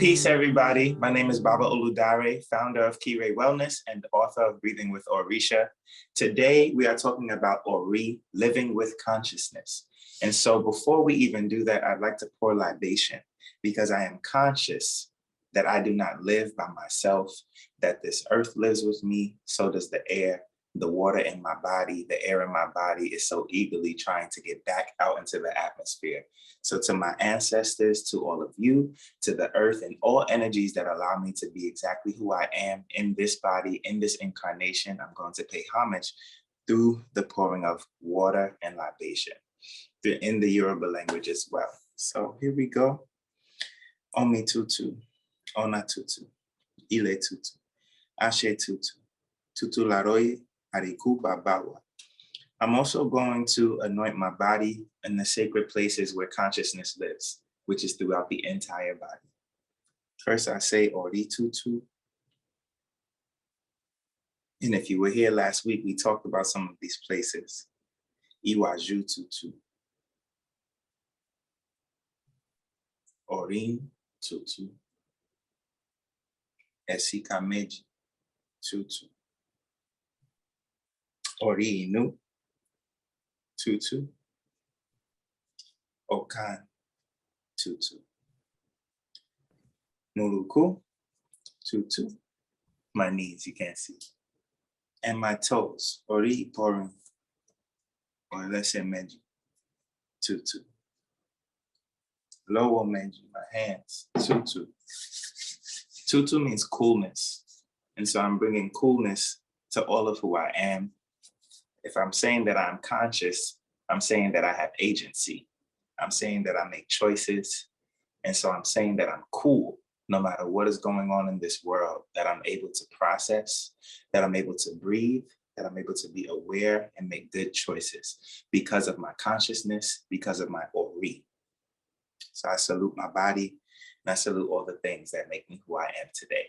Peace, everybody. My name is Baba OluDaré, founder of Kiire Wellness and author of Breathing with Orisha. Today, we are talking about Ori, living with consciousness. And so before we even do that, I'd like to pour libation because I am conscious that I do not live by myself, that this earth lives with me, so does the air, the water in my body, the air in my body is so eagerly trying to get back out into the atmosphere. So to my ancestors, to all of you, to the earth and all energies that allow me to be exactly who I am in this body, in this incarnation, I'm going to pay homage through the pouring of water and libation in the Yoruba language as well. So here we go. Omi tutu, ona tutu, ile tutu, ashe tutu, tutu laroye, ariku babawa. I'm also going to anoint my body in the sacred places where consciousness lives, which is throughout the entire body. First, I say Ori tutu. And if you were here last week, we talked about some of these places. Iwaju tutu. Orin tutu. Esikameji tutu. Ori inu tutu. Okan tutu. Nuruku tutu. My knees, you can't see. And my toes, Ori pouring. Or let's say meji tutu. Lower meji, my hands, tutu. Tutu means coolness. And so I'm bringing coolness to all of who I am. If I'm saying that I'm conscious, I'm saying that I have agency. I'm saying that I make choices. And so I'm saying that I'm cool no matter what is going on in this world, that I'm able to process, that I'm able to breathe, that I'm able to be aware and make good choices because of my consciousness, because of my Ori. So I salute my body and I salute all the things that make me who I am today.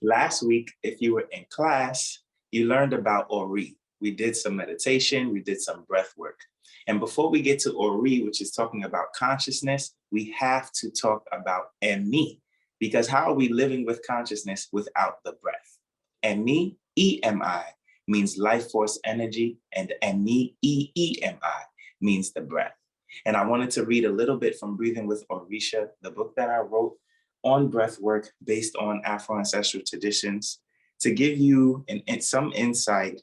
Last week, if you were in class, you learned about Ori. We did some meditation, we did some breath work. And before we get to Ori, which is talking about consciousness, we have to talk about Emi, because how are we living with consciousness without the breath? Emi, E-M-I, means life force energy, and Emi, E-E-M-I, means the breath. And I wanted to read a little bit from Breathing with Orisha, the book that I wrote on breath work based on Afro-ancestral traditions, to give you some insight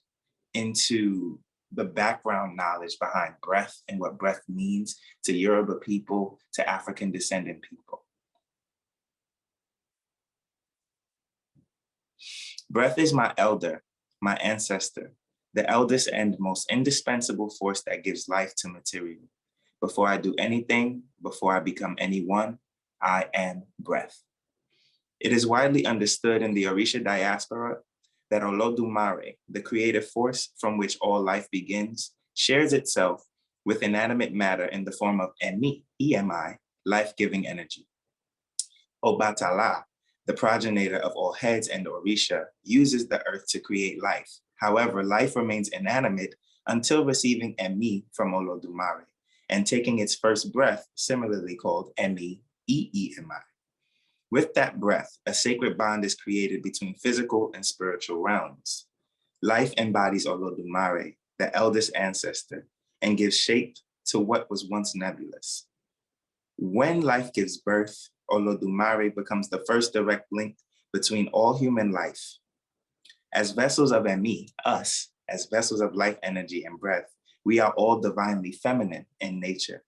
into the background knowledge behind breath and what breath means to Yoruba people, to African descendant people. Breath is my elder, my ancestor, the eldest and most indispensable force that gives life to material. Before I do anything, before I become anyone, I am breath. It is widely understood in the Orisha diaspora that Olodumare, the creative force from which all life begins, shares itself with inanimate matter in the form of Emi, E-M-I, life-giving energy. Obatala, the progenitor of all heads and Orisha, uses the earth to create life. However, life remains inanimate until receiving Emi from Olodumare and taking its first breath, similarly called Emi, E-E-M-I. With that breath, a sacred bond is created between physical and spiritual realms. Life embodies Olodumare, the eldest ancestor, and gives shape to what was once nebulous. When life gives birth, Olodumare becomes the first direct link between all human life. As vessels of Emi, us, as vessels of life energy and breath, we are all divinely feminine in nature.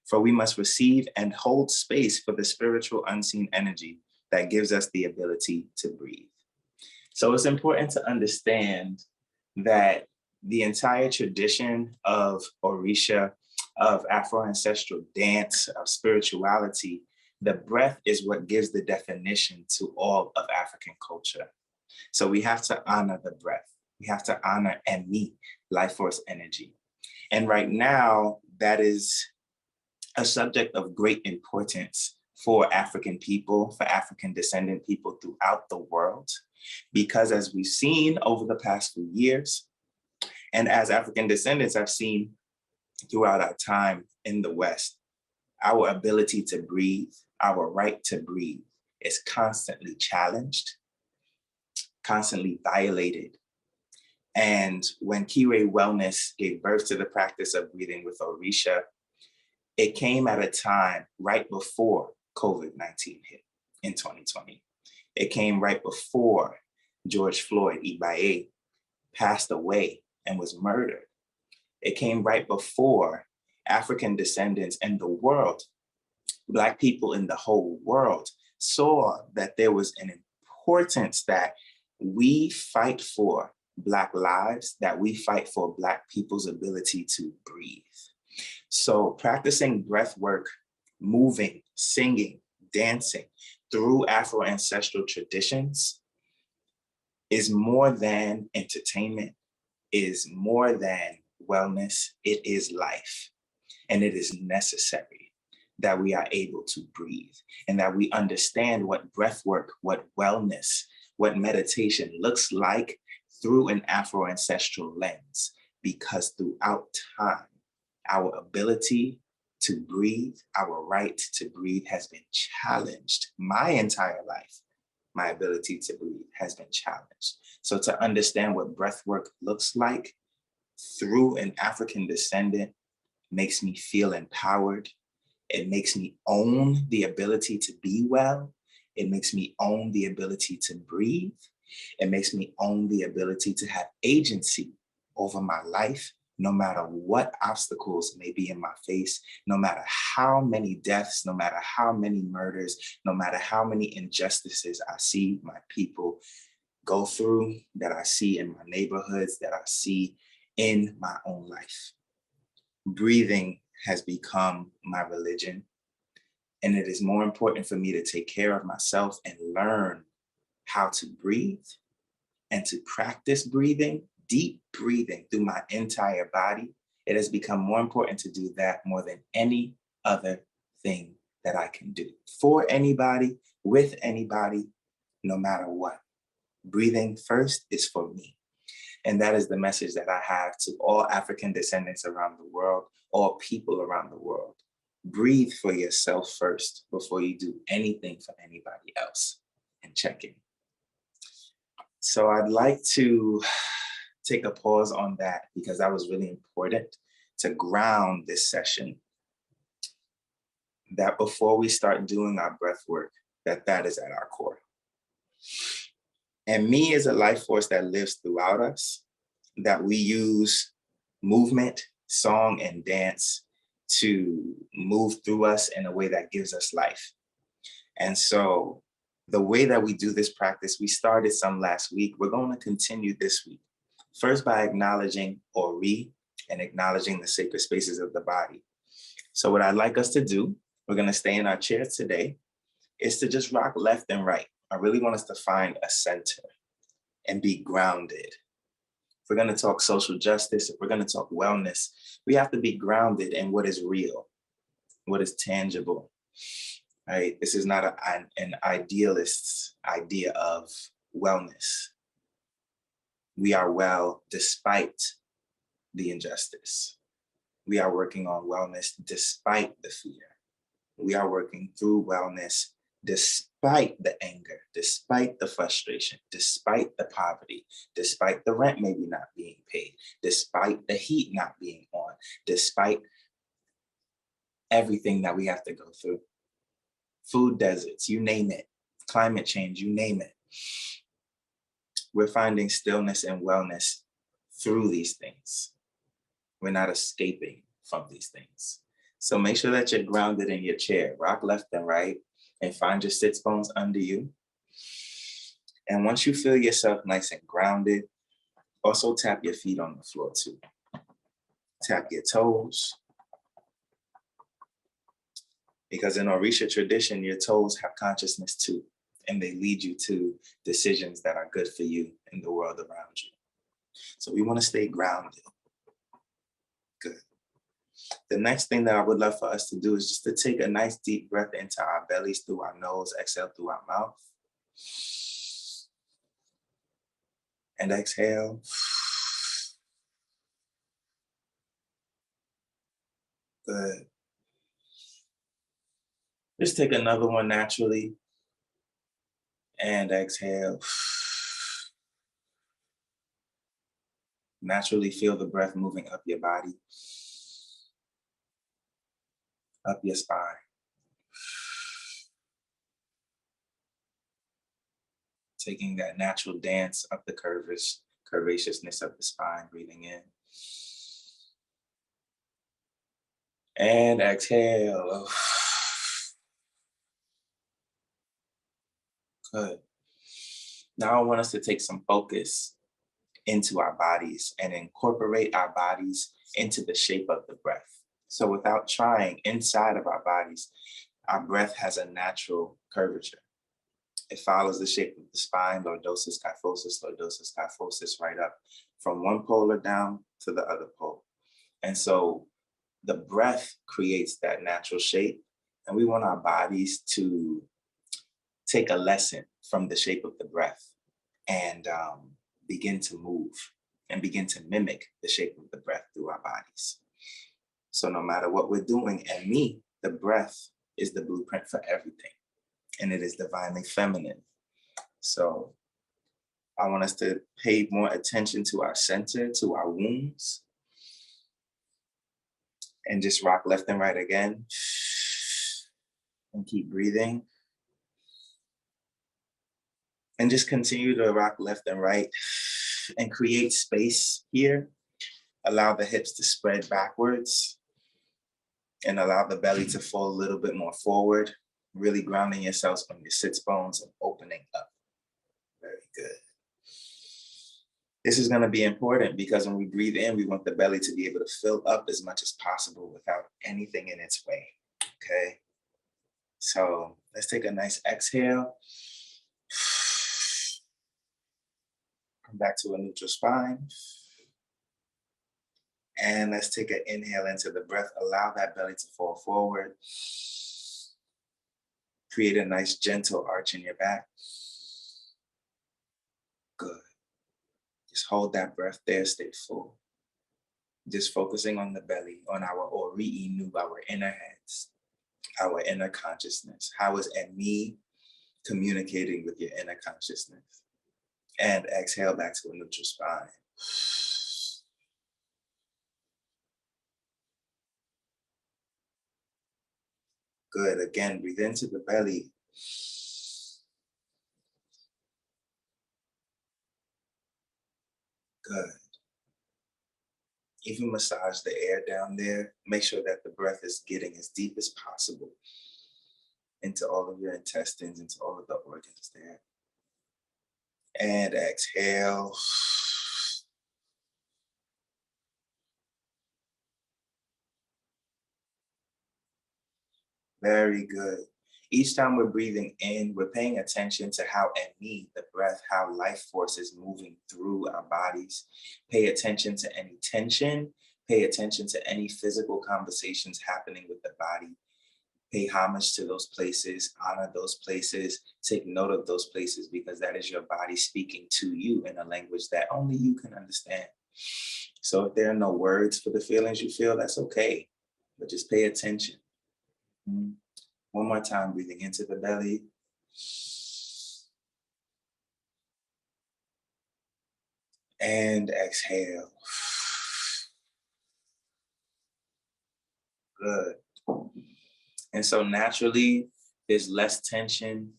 For we must receive and hold space for the spiritual unseen energy that gives us the ability to breathe. So it's important to understand that the entire tradition of Orisha, of Afro-ancestral dance, of spirituality, the breath is what gives the definition to all of African culture. So we have to honor the breath. We have to honor Emi, life force energy. And right now, that is a subject of great importance for African people, for African descendant people throughout the world, because as we've seen over the past few years, and as African descendants have seen throughout our time in the West, our ability to breathe, our right to breathe, is constantly challenged, constantly violated. And when Kiire Wellness gave birth to the practice of breathing with Orisha, it came at a time right before COVID-19 hit in 2020. It came right before George Floyd Ibaye passed away and was murdered. It came right before African descendants in the world, Black people in the whole world, saw that there was an importance that we fight for Black lives, that we fight for Black people's ability to breathe. So practicing breath work, moving, singing, dancing through Afro-ancestral traditions is more than entertainment, is more than wellness, it is life. And it is necessary that we are able to breathe and that we understand what breath work, what wellness, what meditation looks like through an Afro-ancestral lens, because throughout time, our ability to breathe, our right to breathe has been challenged. My entire life, my ability to breathe has been challenged. So to understand what breath work looks like through an African descendant makes me feel empowered. It makes me own the ability to be well. It makes me own the ability to breathe. It makes me own the ability to have agency over my life, no matter what obstacles may be in my face, no matter how many deaths, no matter how many murders, no matter how many injustices I see my people go through, that I see in my neighborhoods, that I see in my own life. Breathing has become my religion, and it is more important for me to take care of myself and learn how to breathe and to practice breathing, deep breathing through my entire body. It has become more important to do that more than any other thing that I can do for anybody, with anybody, no matter what. Breathing first is for me. And that is the message that I have to all African descendants around the world, all people around the world. Breathe for yourself first before you do anything for anybody else, and check in. So I'd like to take a pause on that because that was really important to ground this session, that before we start doing our breath work, that is at our core. And me is a life force that lives throughout us, that we use movement, song, and dance to move through us in a way that gives us life. And so the way that we do this practice, we started some last week. We're going to continue this week. First by acknowledging Ori and acknowledging the sacred spaces of the body. So what I'd like us to do, we're going to stay in our chairs today, is to just rock left and right. I really want us to find a center and be grounded. If we're going to talk social justice, if we're going to talk wellness, we have to be grounded in what is real, what is tangible. Right? This is not an idealist's idea of wellness. We are well despite the injustice. We are working on wellness despite the fear. We are working through wellness despite the anger, despite the frustration, despite the poverty, despite the rent maybe not being paid, despite the heat not being on, despite everything that we have to go through. Food deserts, you name it, climate change, you name it. We're finding stillness and wellness through these things. We're not escaping from these things. So make sure that you're grounded in your chair, rock left and right, and find your sits bones under you. And once you feel yourself nice and grounded, also tap your feet on the floor too. Tap your toes. Because in Orisha tradition, your toes have consciousness too, and they lead you to decisions that are good for you in the world around you. So we want to stay grounded. Good. The next thing that I would love for us to do is just to take a nice deep breath into our bellies through our nose, exhale through our mouth. And exhale. Good. Just take another one naturally. And exhale. Naturally feel the breath moving up your body, up your spine. Taking that natural dance up the curvaceousness of the spine, breathing in. And exhale. Good. Now I want us to take some focus into our bodies and incorporate our bodies into the shape of the breath. So without trying, inside of our bodies, our breath has a natural curvature. It follows the shape of the spine, lordosis, kyphosis, right up from one polar down to the other pole. And so the breath creates that natural shape, and we want our bodies to take a lesson from the shape of the breath and begin to move and begin to mimic the shape of the breath through our bodies. So no matter what we're doing, and me, the breath is the blueprint for everything, and it is divinely feminine. So I want us to pay more attention to our center, to our wombs, and just rock left and right again. And keep breathing. And just continue to rock left and right and create space here. Allow the hips to spread backwards and allow the belly to fall a little bit more forward, really grounding yourselves on your sits bones and opening up. Very good. This is going to be important because when we breathe in, we want the belly to be able to fill up as much as possible without anything in its way, okay? So let's take a nice exhale. Come back to a neutral spine. And let's take an inhale into the breath. Allow that belly to fall forward. Create a nice gentle arch in your back. Good. Just hold that breath there, stay full. Just focusing on the belly, on our Ori-Inu, our inner heads, our inner consciousness. How is Emi communicating with your inner consciousness? And exhale back to a neutral spine. Good. Again, breathe into the belly. Good. Even massage the air down there. Make sure that the breath is getting as deep as possible into all of your intestines, into all of the organs there. And exhale. Very good. Each time we're breathing in, we're paying attention to how Emi, the breath, how life force is moving through our bodies. Pay attention to any tension. Pay attention to any physical conversations happening with the body. Pay homage to those places, honor those places, take note of those places, because that is your body speaking to you in a language that only you can understand. So if there are no words for the feelings you feel, that's okay, but just pay attention. One more time, breathing into the belly. And exhale. Good. And so naturally, there's less tension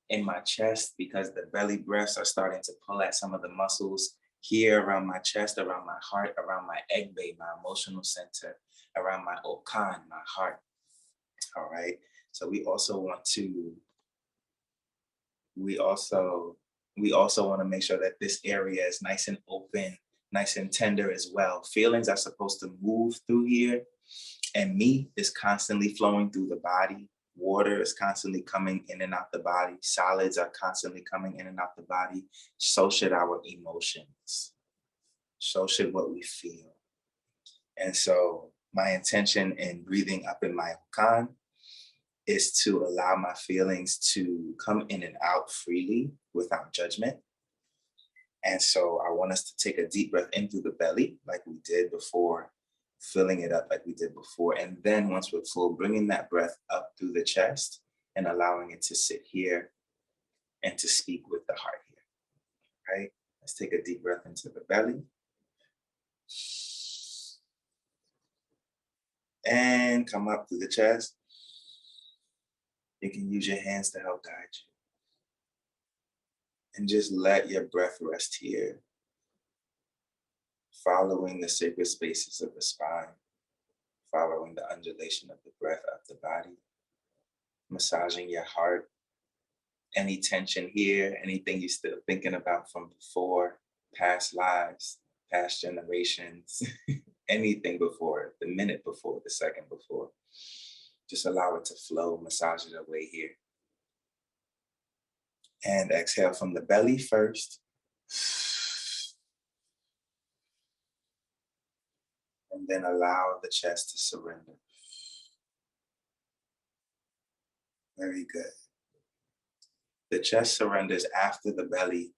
in my chest because the belly breaths are starting to pull at some of the muscles here around my chest, around my heart, around my egbe, my emotional center, around my okan, my heart. All right. So we also want to make sure that this area is nice and open, nice and tender as well. Feelings are supposed to move through here, and meat is constantly flowing through the body. Water is constantly coming in and out the body. Solids are constantly coming in and out the body. So should our emotions. So should what we feel. And so my intention in breathing up in my okan is to allow my feelings to come in and out freely without judgment. And so I want us to take a deep breath in through the belly like we did before, filling it up like we did before. And then once we're full, bringing that breath up through the chest and allowing it to sit here and to speak with the heart here, right? Let's take a deep breath into the belly. And come up through the chest. You can use your hands to help guide you. And just let your breath rest here, following the sacred spaces of the spine, following the undulation of the breath up the body, massaging your heart. Any tension here, anything you're still thinking about from before, past lives, past generations, anything before, the minute before, the second before. Just allow it to flow, massage it away here. And exhale from the belly first. And then allow the chest to surrender. Very good. The chest surrenders after the belly,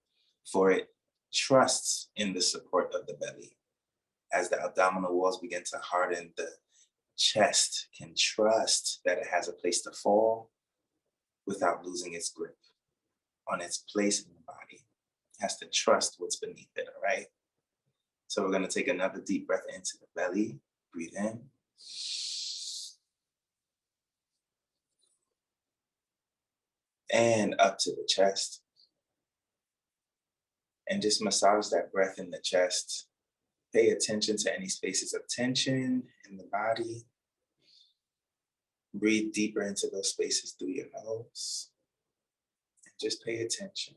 for it trusts in the support of the belly. As the abdominal walls begin to harden, the chest can trust that it has a place to fall without losing its grip on its place in the body. It has to trust what's beneath it, all right? So we're gonna take another deep breath into the belly. Breathe in. And up to the chest. And just massage that breath in the chest. Pay attention to any spaces of tension in the body. Breathe deeper into those spaces through your nose. And just pay attention.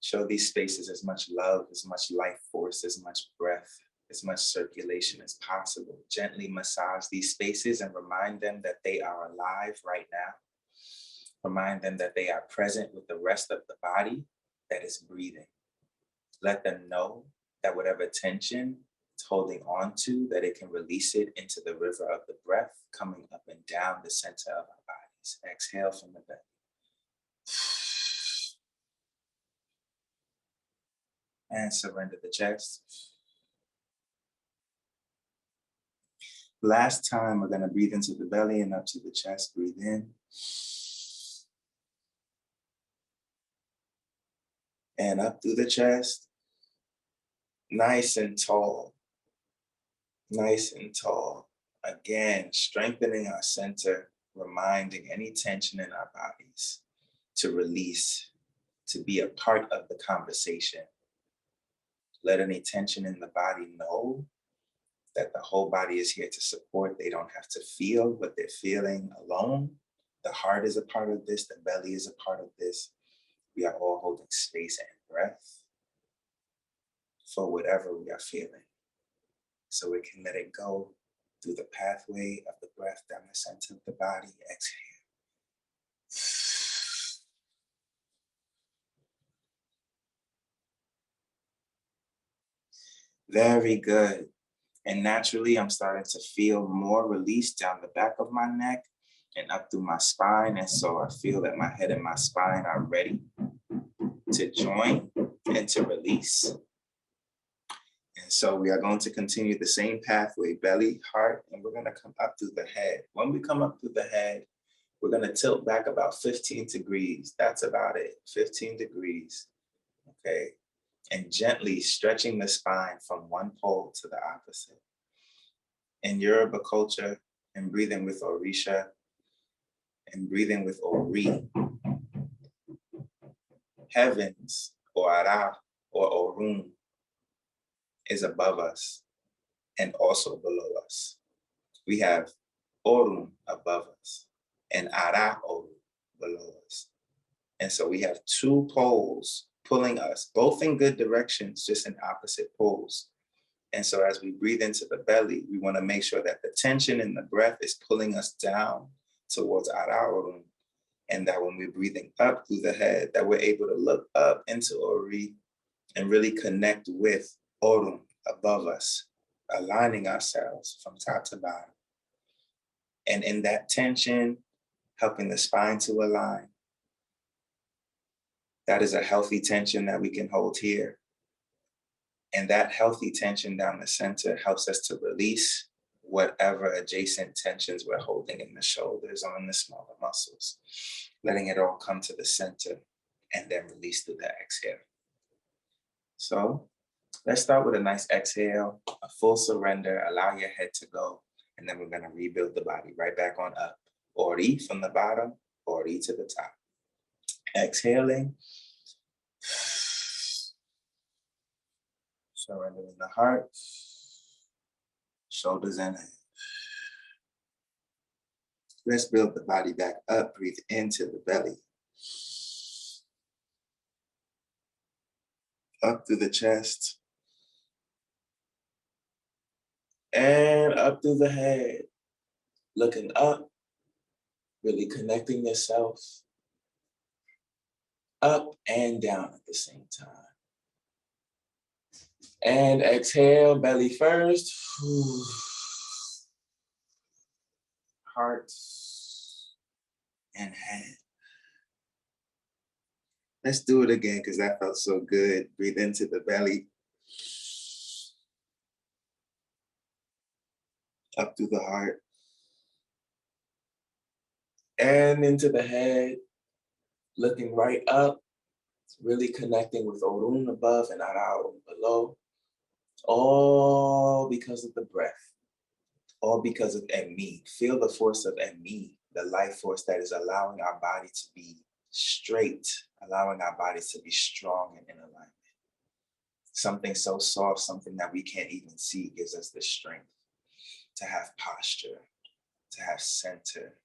Show these spaces as much love, as much life force, as much breath, as much circulation as possible. Gently massage these spaces and remind them that they are alive right now. Remind them that they are present with the rest of the body that is breathing. Let them know that whatever tension it's holding on to, that it can release it into the river of the breath coming up and down the center of our bodies. Exhale from the belly. And surrender the chest. Last time, we're gonna breathe into the belly and up to the chest. Breathe in. And up through the chest. Nice and tall. Nice and tall. Again, strengthening our center, reminding any tension in our bodies to release, to be a part of the conversation. Let any tension in the body know that the whole body is here to support. They don't have to feel what they're feeling alone. The heart is a part of this. The belly is a part of this. We are all holding space and breath for whatever we are feeling. So we can let it go through the pathway of the breath down the center of the body. Exhale. Very good. And naturally, I'm starting to feel more release down the back of my neck and up through my spine. And so I feel that my head and my spine are ready to join and to release. And so we are going to continue the same pathway, belly, heart, and we're going to come up through the head. When we come up through the head, we're going to tilt back about 15 degrees. That's about it, 15 degrees, okay? And gently stretching the spine from one pole to the opposite. In Yoruba culture, and breathing with Orisha, and breathing with Ori, heavens, or Ara, or Orun, is above us and also below us. We have Orun above us and Ara Orun below us. And so we have two poles pulling us, both in good directions, just in opposite poles. And so as we breathe into the belly, we want to make sure that the tension in the breath is pulling us down towards Ara Orun. And that when we're breathing up through the head, that we're able to look up into Ori and really connect with Orun above us, aligning ourselves from top to bottom. And in that tension, helping the spine to align. That is a healthy tension that we can hold here. And that healthy tension down the center helps us to release whatever adjacent tensions we're holding in the shoulders or in the smaller muscles, letting it all come to the center and then release through the exhale. So let's start with a nice exhale, a full surrender, allow your head to go, and then we're gonna rebuild the body right back on up. Ori from the bottom, Ori to the top. Exhaling. Surrendering the heart, shoulders and head. Let's build the body back up. Breathe into the belly. Up through the chest. And up through the head. Looking up, really connecting yourself. Up and down at the same time. And exhale, belly first. Heart and head. Let's do it again because that felt so good. Breathe into the belly. Up through the heart. And into the head. Looking right up. Really connecting with Orun above and Ara Orun below. All because of the breath. All because of Emi. Feel the force of Emi, the life force that is allowing our body to be straight, allowing our bodies to be strong and in alignment. Something so soft, something that we can't even see gives us the strength to have posture, to have center.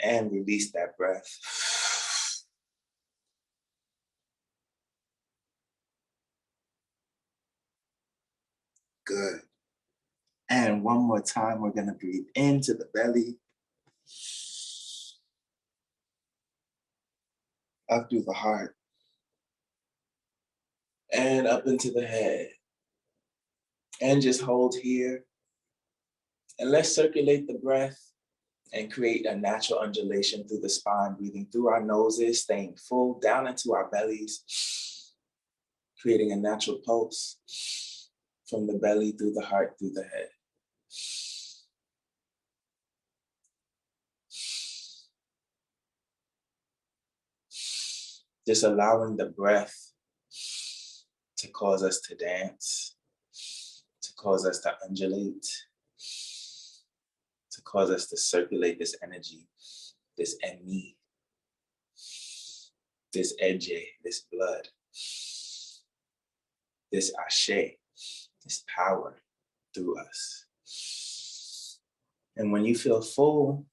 And release that breath. Good. And one more time, we're gonna breathe into the belly. Up through the heart. And up into the head. And just hold here. And let's circulate the breath and create a natural undulation through the spine, breathing through our noses, staying full, down into our bellies, creating a natural pulse from the belly through the heart, through the head. Just allowing the breath to cause us to dance, to cause us to undulate, to cause us to circulate this energy, this Emi, this Eje, this blood, this Ashe, this power through us. And when you feel full,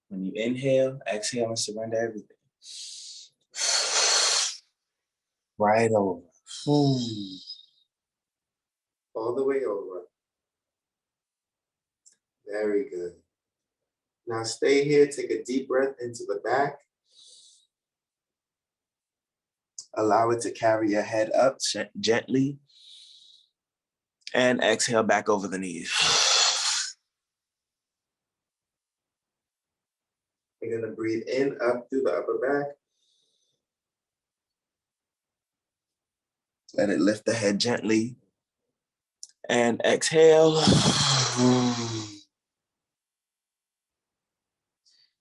when you inhale, exhale, and surrender everything. Right over. All the way over. Very good. Now stay here, take a deep breath into the back. Allow it to carry your head up gently. And exhale back over the knees. We're gonna breathe in, up through the upper back. Let it lift the head gently. And exhale.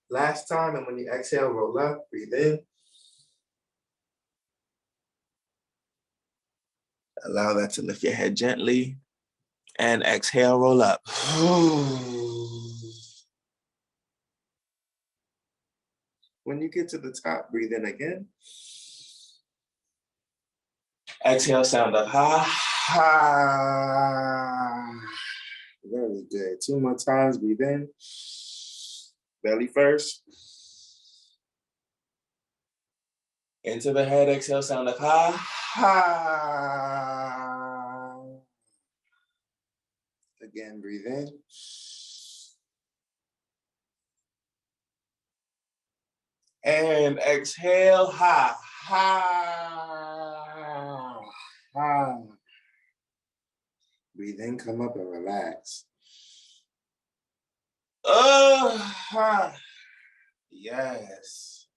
Last time, and when you exhale, roll up, breathe in. Allow that to lift your head gently. And exhale, roll up. When you get to the top, breathe in again. Exhale, sound of ha, ha. Very good. 2 more times, breathe in. Belly first. Into the head, exhale, sound of ha, ha. Again, breathe in. And exhale, ha, ha, ha. Breathe in, come up and relax. Ha. Yes.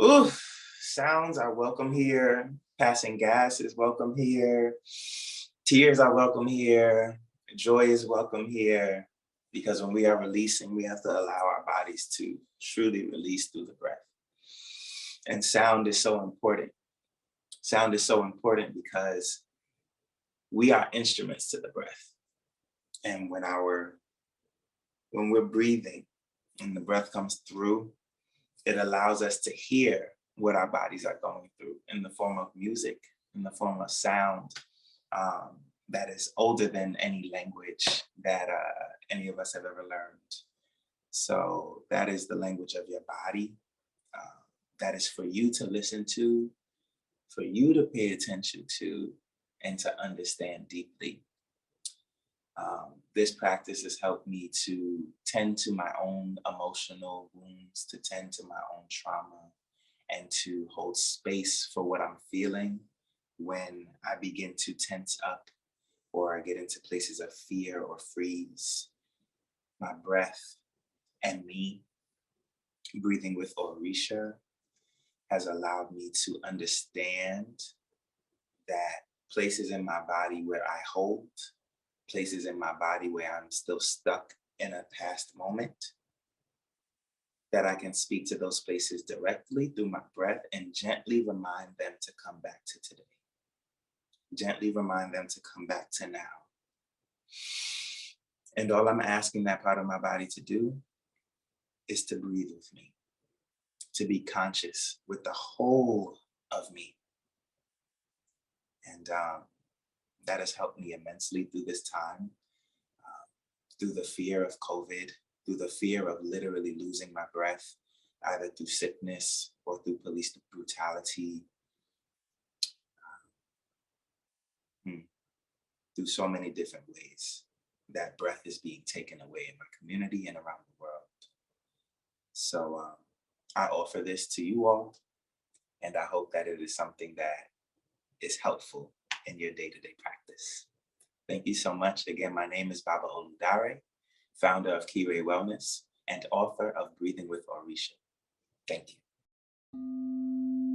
Oof. Sounds are welcome here. Passing gas is welcome here. Tears are welcome here. Joy is welcome here. Because when we are releasing, we have to allow our bodies to truly release through the breath. And sound is so important. Sound is so important because we are instruments to the breath. And when we're breathing and the breath comes through, it allows us to hear what our bodies are going through in the form of music, in the form of sound, that is older than any language that any of us have ever learned. So that is the language of your body. That is for you to listen to, for you to pay attention to, and to understand deeply. This practice has helped me to tend to my own emotional wounds, to tend to my own trauma, and to hold space for what I'm feeling when I begin to tense up or I get into places of fear or freeze. My breath and me breathing with Orisha has allowed me to understand that places in my body where I hold, places in my body where I'm still stuck in a past moment, that I can speak to those places directly through my breath and gently remind them to come back to today. Gently remind them to come back to now. And all I'm asking that part of my body to do is to breathe with me, to be conscious with the whole of me. And that has helped me immensely through this time, through the fear of COVID, through the fear of literally losing my breath, either through sickness or through police brutality, through so many different ways that breath is being taken away in my community and around the world. So I offer this to you all, and I hope that it is something that is helpful in your day-to-day practice. Thank you so much. Again, my name is Baba OluDaré, founder of Kiire Wellness and author of Breathing with Orisha. Thank you.